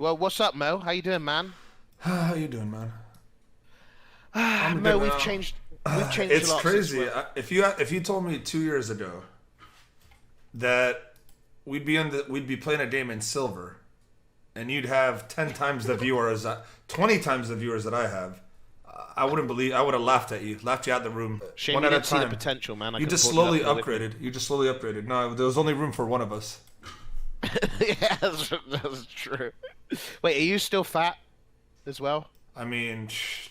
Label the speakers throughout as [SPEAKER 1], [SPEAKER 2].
[SPEAKER 1] Well, what's up, Mo? How you doing, man?
[SPEAKER 2] How you doing, man?
[SPEAKER 1] Mo, we've changed. We've changed
[SPEAKER 2] It's
[SPEAKER 1] a lot.
[SPEAKER 2] crazy. If you told me 2 years ago that we'd be playing a game in silver, and you'd have 10 times the viewers, 20 times the viewers that I have, I wouldn't believe. I would have laughed at you, laughed you out the room.
[SPEAKER 1] Shame
[SPEAKER 2] one
[SPEAKER 1] you
[SPEAKER 2] at
[SPEAKER 1] didn't
[SPEAKER 2] a
[SPEAKER 1] see the
[SPEAKER 2] time.
[SPEAKER 1] potential, man.
[SPEAKER 2] You just slowly upgraded. You just slowly upgraded. No, there was only room for one of us.
[SPEAKER 1] Yeah, that's true. Wait, are you still fat as well?
[SPEAKER 2] I mean,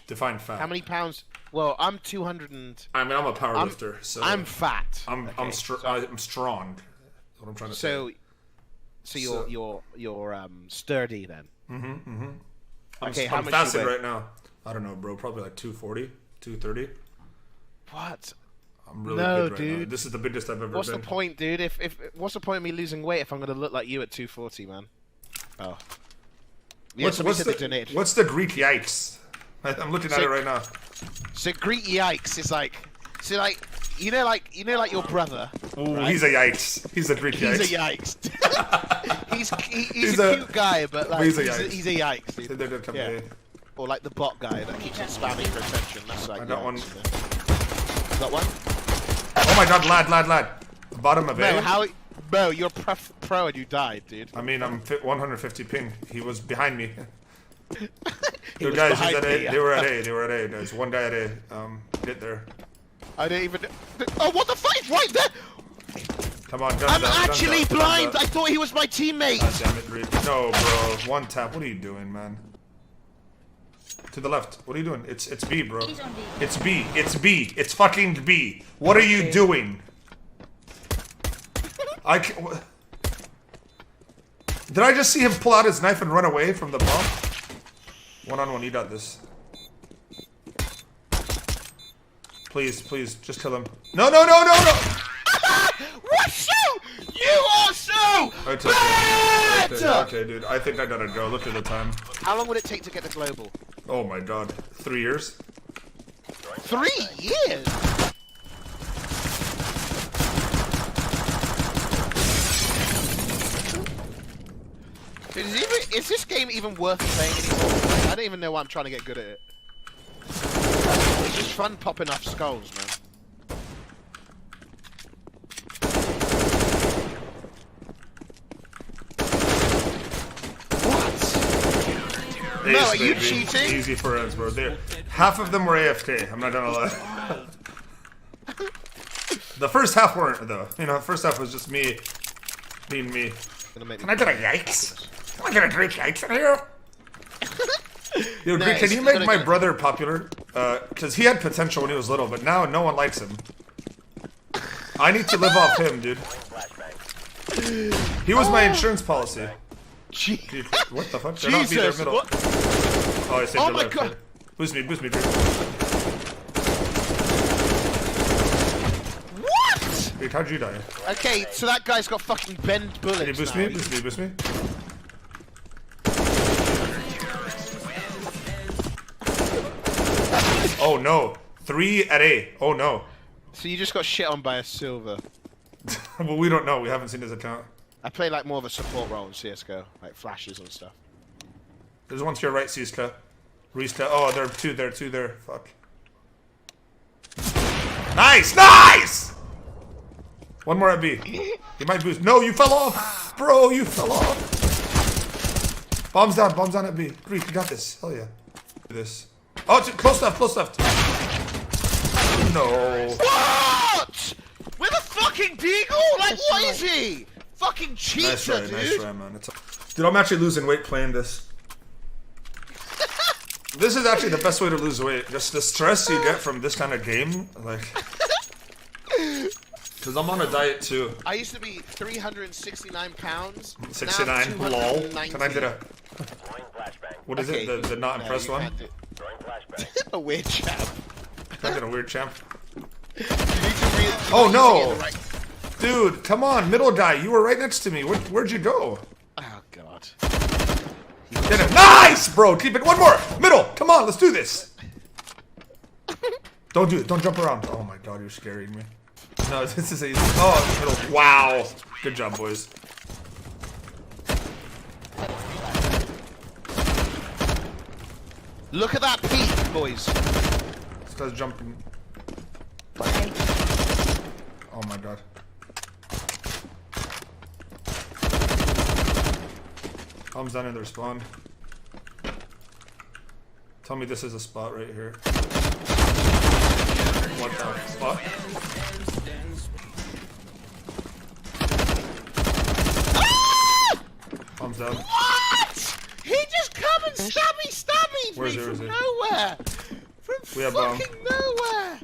[SPEAKER 2] define fat.
[SPEAKER 1] How many pounds? Well, I'm 200 and...
[SPEAKER 2] I mean, I'm a powerlifter, so
[SPEAKER 1] I'm fat.
[SPEAKER 2] I'm strong. That's what I'm trying to say.
[SPEAKER 1] So you're sturdy then. Okay, how
[SPEAKER 2] I'm
[SPEAKER 1] much
[SPEAKER 2] fasted
[SPEAKER 1] you weigh?
[SPEAKER 2] right now. I don't know, bro. Probably like 240, 230.
[SPEAKER 1] What?
[SPEAKER 2] I'm really
[SPEAKER 1] No,
[SPEAKER 2] big right
[SPEAKER 1] dude.
[SPEAKER 2] now. This is the biggest I've ever
[SPEAKER 1] What's
[SPEAKER 2] been.
[SPEAKER 1] the point, dude? If what's the point of me losing weight if I'm gonna look like you at 240, man? Oh. Yeah,
[SPEAKER 2] What's the Greek yikes? I'm looking at it right now.
[SPEAKER 1] So Greek yikes is like you know like your brother.
[SPEAKER 2] Ooh,
[SPEAKER 1] right?
[SPEAKER 2] he's a yikes. He's a Greek yikes.
[SPEAKER 1] He's a yikes. he's a cute guy, but like he's a yikes. Dude. Yeah. Or like the bot guy that keeps on spamming for attention. That's like.
[SPEAKER 2] I got one.
[SPEAKER 1] Got one?
[SPEAKER 2] Oh my god, lad. The bottom of it.
[SPEAKER 1] Mo, you're pro and you died, dude.
[SPEAKER 2] I mean, I'm 150 ping. He was behind me.
[SPEAKER 1] He was
[SPEAKER 2] guys,
[SPEAKER 1] behind me,
[SPEAKER 2] they were at A. There's one guy at A. Get there.
[SPEAKER 1] I didn't even. Oh, what the fuck? He's right there!
[SPEAKER 2] Come on,
[SPEAKER 1] I'm actually blind! I thought he was my teammate!
[SPEAKER 2] God damn it, Reed. No, bro. One tap. What are you doing, man? To the left. What are you doing? It's B, bro. It's B. It's B. It's fucking B. What are you doing? Did I just see him pull out his knife and run away from the bomb? One-on-one, you got this. Please, just kill him. No!
[SPEAKER 1] What shoot? You are so bad!
[SPEAKER 2] Okay, dude. I think I gotta go. Look at the time.
[SPEAKER 1] How long would it take to get the global?
[SPEAKER 2] Oh my god. 3 years?
[SPEAKER 1] 3 years? Dude, is this game even worth playing anymore? I don't even know why I'm trying to get good at it. It's just fun popping off skulls, man. What? No, are you cheating?
[SPEAKER 2] Easy for us, bro. Half of them were AFK. I'm not gonna lie. The first half weren't, though. You know, the first half was just me being me. Can I get a yikes? Can I get a Greek yikes in here? Yo, Greek, can you make my brother popular? Because he had potential when he was little, but now no one likes him. I need to live off him, dude. He was my insurance policy. Dude, what the fuck? They're not be there middle.
[SPEAKER 1] What?
[SPEAKER 2] Oh, I saved
[SPEAKER 1] Oh
[SPEAKER 2] your
[SPEAKER 1] my
[SPEAKER 2] life,
[SPEAKER 1] god!
[SPEAKER 2] dude. Boost me, dude.
[SPEAKER 1] What?
[SPEAKER 2] Dude, how'd you die?
[SPEAKER 1] Okay, so that guy's got fucking bend bullets.
[SPEAKER 2] Can you boost me? Boost me. Oh no. 3 at A. Oh no.
[SPEAKER 1] So you just got shit on by a silver.
[SPEAKER 2] Well, we don't know. We haven't seen his account.
[SPEAKER 1] I play like more of a support role in CSGO, like flashes and stuff.
[SPEAKER 2] There's one to your right, Cska. Reska. Oh, there are two there. Fuck. Nice! One more at B. He might boost. No, you fell off! Bro, you fell off! Bombs down at B. Greek, you got this. Hell yeah. Do this. Oh, close left. No.
[SPEAKER 1] What? With a fucking deagle? Like, what is he? Fucking cheater,
[SPEAKER 2] Nice
[SPEAKER 1] dude.
[SPEAKER 2] try, man. Dude, I'm actually losing weight playing this. This is actually the best way to lose weight. Just the stress you get from this kind of game, like. Because I'm on a diet too.
[SPEAKER 1] I used to be 369 pounds.
[SPEAKER 2] 69.
[SPEAKER 1] Now
[SPEAKER 2] Lol.
[SPEAKER 1] 290.
[SPEAKER 2] Can I get a? What is it? The not impressed one?
[SPEAKER 1] A weird champ.
[SPEAKER 2] Can I get a weird champ?
[SPEAKER 1] Oh
[SPEAKER 2] no! Dude, come on, middle guy. You were right next to me. Where'd you go?
[SPEAKER 1] Oh god.
[SPEAKER 2] Get him. Nice, bro. Keep it. One more. Middle. Come on, let's do this. Don't do it. Don't jump around. Oh my god, you're scaring me. No, this is easy. Oh, middle. Wow. Good job, boys.
[SPEAKER 1] Look at that peak, boys.
[SPEAKER 2] This guy's jumping. Oh my god. Bombs down in their spawn. Tell me this is a spot right here. What the fuck?
[SPEAKER 1] Ah!
[SPEAKER 2] Bombs down.
[SPEAKER 1] What? He just come and stabby
[SPEAKER 2] Where's
[SPEAKER 1] me
[SPEAKER 2] he,
[SPEAKER 1] from
[SPEAKER 2] where's he?
[SPEAKER 1] nowhere. From
[SPEAKER 2] We have bomb.
[SPEAKER 1] fucking nowhere.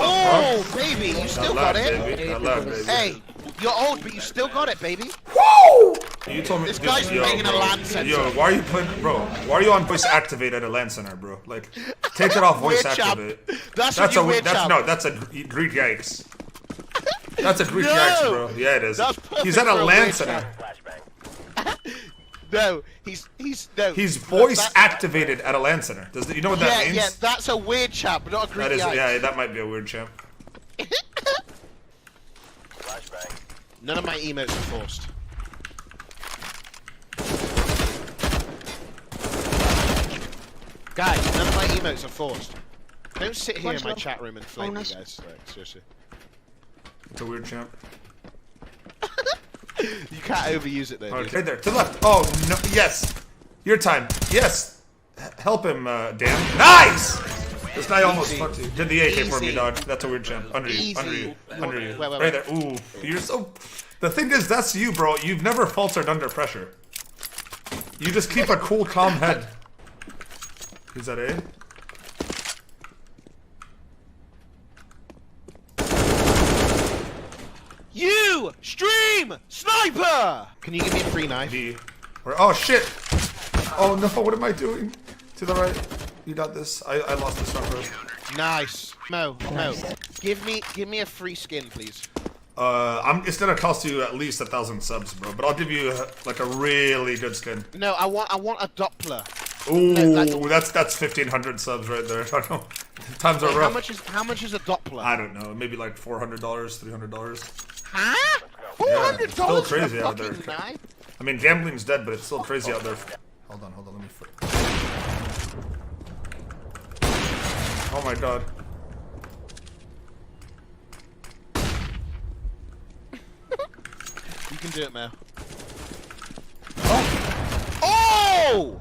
[SPEAKER 1] Oh, baby, you still got it.
[SPEAKER 2] Baby. Not loud, baby.
[SPEAKER 1] Hey, you're old, but you still got it, baby.
[SPEAKER 2] Woo! You told me
[SPEAKER 1] This guy's banging a LAN center.
[SPEAKER 2] Yo, why are you playing, bro? Why are you on voice activate at a LAN center, bro? Like, take it off voice
[SPEAKER 1] Weird champ.
[SPEAKER 2] activate.
[SPEAKER 1] That's what you weird champ.
[SPEAKER 2] No, that's a GreekGodX. That's a GreekGodX,
[SPEAKER 1] No!
[SPEAKER 2] bro. Yeah, it is.
[SPEAKER 1] That's perfect
[SPEAKER 2] He's at a
[SPEAKER 1] for a
[SPEAKER 2] LAN
[SPEAKER 1] weird
[SPEAKER 2] center.
[SPEAKER 1] No, he's no.
[SPEAKER 2] He's voice activated at a LAN center. Does you know what that means?
[SPEAKER 1] Yeah, that's a weird champ, not a Greek
[SPEAKER 2] That is,
[SPEAKER 1] guy.
[SPEAKER 2] yeah, that might be a weird champ.
[SPEAKER 1] None of my emotes are forced. Guys, none of my emotes are forced. Don't sit here in my chat room and flame me, guys. Like, seriously.
[SPEAKER 2] It's a weird champ.
[SPEAKER 1] You can't overuse it though.
[SPEAKER 2] Okay, right there, to the left. Oh no! Yes, your time. Yes, help him, Dan. Nice. This guy almost fucked you. Did the AK for me, dog. That's a weird champ. Under you, under you, under you.
[SPEAKER 1] Wait.
[SPEAKER 2] Right there. Ooh, you're so. The thing is, that's you, bro. You've never faltered under pressure. You just keep a cool, calm head. Is that A?
[SPEAKER 1] You stream sniper. Can you give me a free knife?
[SPEAKER 2] D. Oh shit! Oh no! What am I doing? To the right. You got this. I lost this one first.
[SPEAKER 1] Nice. Mo. Give me a free skin, please.
[SPEAKER 2] It's gonna cost you at least 1,000 subs, bro. But I'll give you like a really good skin.
[SPEAKER 1] No, I want a Doppler.
[SPEAKER 2] Ooh,
[SPEAKER 1] No,
[SPEAKER 2] that's 1,500 subs right there. I don't know. Times are
[SPEAKER 1] Wait,
[SPEAKER 2] rough.
[SPEAKER 1] how much is a Doppler?
[SPEAKER 2] I don't know. Maybe like $400, $300.
[SPEAKER 1] Huh?
[SPEAKER 2] Yeah,
[SPEAKER 1] $400
[SPEAKER 2] it's still
[SPEAKER 1] for a
[SPEAKER 2] crazy out there.
[SPEAKER 1] fucking knife?
[SPEAKER 2] I mean, gambling's dead, but it's still crazy out there. Hold on. Let me. Oh my god.
[SPEAKER 1] You can do it, Mo. Oh!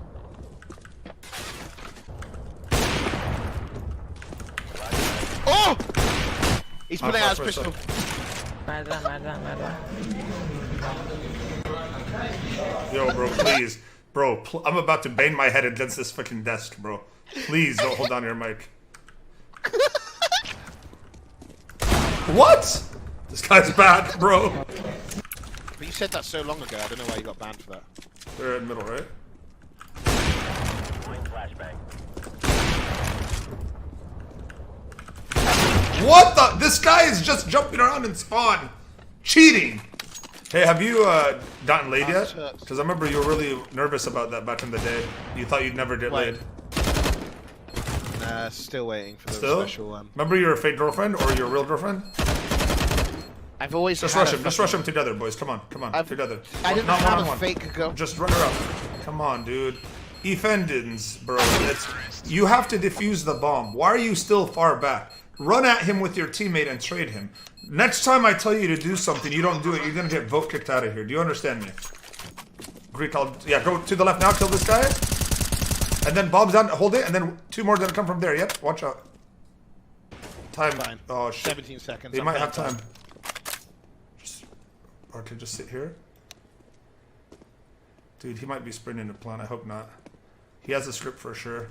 [SPEAKER 1] Oh! He's putting out his pistol.
[SPEAKER 2] Yo, bro, please. Bro, I'm about to bang my head against this fucking desk, bro. Please don't hold on your mic. What? This guy's bad, bro.
[SPEAKER 1] But you said that so long ago, I don't know why you got banned for that.
[SPEAKER 2] They're in the middle, right? What the? This guy is just jumping around in spawn. Cheating. Hey, have you gotten laid yet? Because I remember you were really nervous about that back in the day. You thought you'd never get laid.
[SPEAKER 1] Nah, still waiting for the special one.
[SPEAKER 2] Remember your fake girlfriend or your real girlfriend?
[SPEAKER 1] I've always
[SPEAKER 2] just rush him. Just rush him together, boys. Come on, together.
[SPEAKER 1] I didn't have a fake girl.
[SPEAKER 2] Just run her up. Come on, dude. Efendins, bro. You have to defuse the bomb. Why are you still far back? Run at him with your teammate and trade him. Next time I tell you to do something, you don't do it. You're gonna get vote kicked out of here. Do you understand me? Greek, yeah, go to the left now. Kill this guy. And then bombs down. Hold it. And then 2 more gonna come from there. Yep. Watch out. Time.
[SPEAKER 1] Fine.
[SPEAKER 2] Oh shit.
[SPEAKER 1] 17 seconds.
[SPEAKER 2] They might have time. Okay, just sit here. Dude, he might be sprinting to plan. I hope not. He has a script for sure.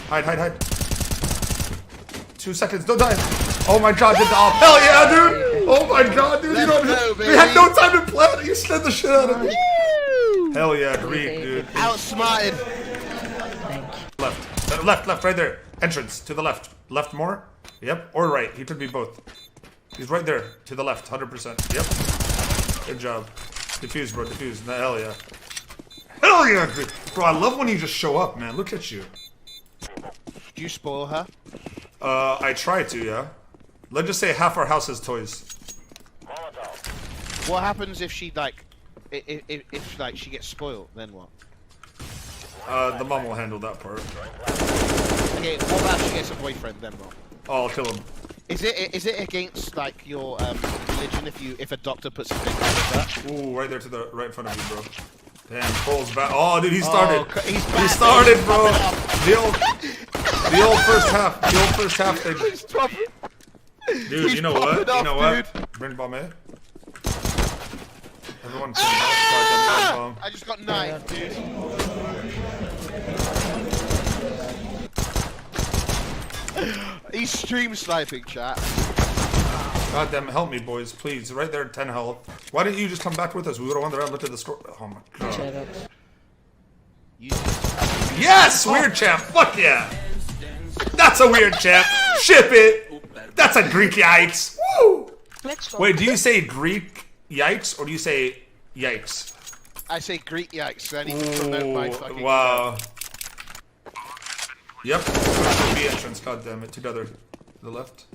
[SPEAKER 2] Hide. 2 seconds. Don't die. Oh my god, did the op. Hell yeah, dude. Oh my god, dude. We had no time to plan. You scared the shit out of me. Hell yeah, Greek, dude.
[SPEAKER 1] Outsmarted.
[SPEAKER 2] Left, right there. Entrance, to the left. Left more? Yep, or right. He could be both. He's right there, to the left, 100%. Yep. Good job. Defuse, bro, defuse. Hell yeah. Hell yeah, Greek. Bro, I love when you just show up, man. Look at you.
[SPEAKER 1] Do you spoil her?
[SPEAKER 2] I try to, yeah. Let's just say half our house is toys.
[SPEAKER 1] What happens if she like, if like she gets spoiled? Then what?
[SPEAKER 2] The mom will handle that part.
[SPEAKER 1] Okay, what about if she gets a boyfriend? Then what?
[SPEAKER 2] Oh, I'll kill him.
[SPEAKER 1] Is it against like your religion if a doctor puts a finger like that?
[SPEAKER 2] Ooh, right there to the right in front of you, bro. Damn, Cole's back. Oh, dude, he started.
[SPEAKER 1] Oh, he's back,
[SPEAKER 2] he started,
[SPEAKER 1] he's
[SPEAKER 2] bro.
[SPEAKER 1] popping
[SPEAKER 2] The old first half. The old first half thing.
[SPEAKER 1] He's popping.
[SPEAKER 2] Dude,
[SPEAKER 1] He's
[SPEAKER 2] you know what?
[SPEAKER 1] popping
[SPEAKER 2] You know
[SPEAKER 1] off,
[SPEAKER 2] what? Bring bomb in. Everyone can help. Bomb.
[SPEAKER 1] I just got knifed, dude. He's stream sniping, chat.
[SPEAKER 2] God damn it, help me, boys, please. Right there, 10 health. Why didn't you just come back with us? We would have wandered around, looked at the score. Oh my god. Yes! Weird champ! Fuck yeah! That's a weird champ! Ship it! That's a Greek yikes! Woo!
[SPEAKER 3] Let's go.
[SPEAKER 2] Wait, do you say Greek yikes or do you say yikes?
[SPEAKER 1] I say Greek yikes, so I need to promote my fucking...
[SPEAKER 2] Wow. Yep. B entrance, god damn it. Together. To the left.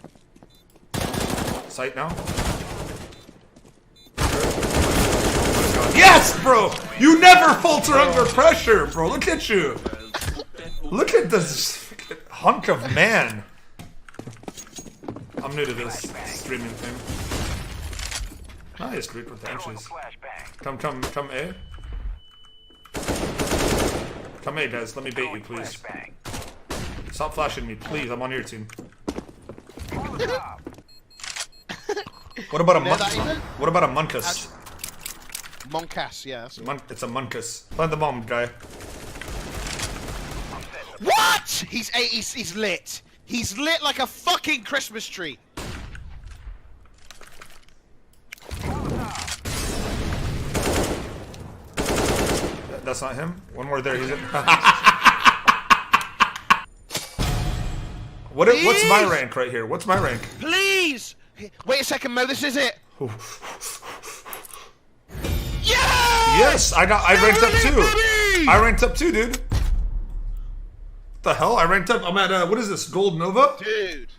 [SPEAKER 2] Sight now. Yes, bro! You never falter under pressure, bro. Look at you. Look at this hunk of man. I'm new to this streaming thing. Nice, Greek with the entries. Come A. Come A, guys. Let me bait you, please. Stop flashing me, please. I'm on your team. What about a What about a Munkus?
[SPEAKER 1] Monkas, yeah.
[SPEAKER 2] It's a Munkus. Find the bomb, guy.
[SPEAKER 1] What? He's lit. He's lit like a fucking Christmas tree.
[SPEAKER 2] That's not him. One more there. He's in. What's my rank right here? What's my rank?
[SPEAKER 1] Please! Wait a second, Mo, this is it! Yeah!
[SPEAKER 2] Yes! I ranked up too!
[SPEAKER 1] Baby!
[SPEAKER 2] I ranked up too, dude! What the hell? I ranked up. I'm at, what is this? Gold Nova?
[SPEAKER 1] Dude.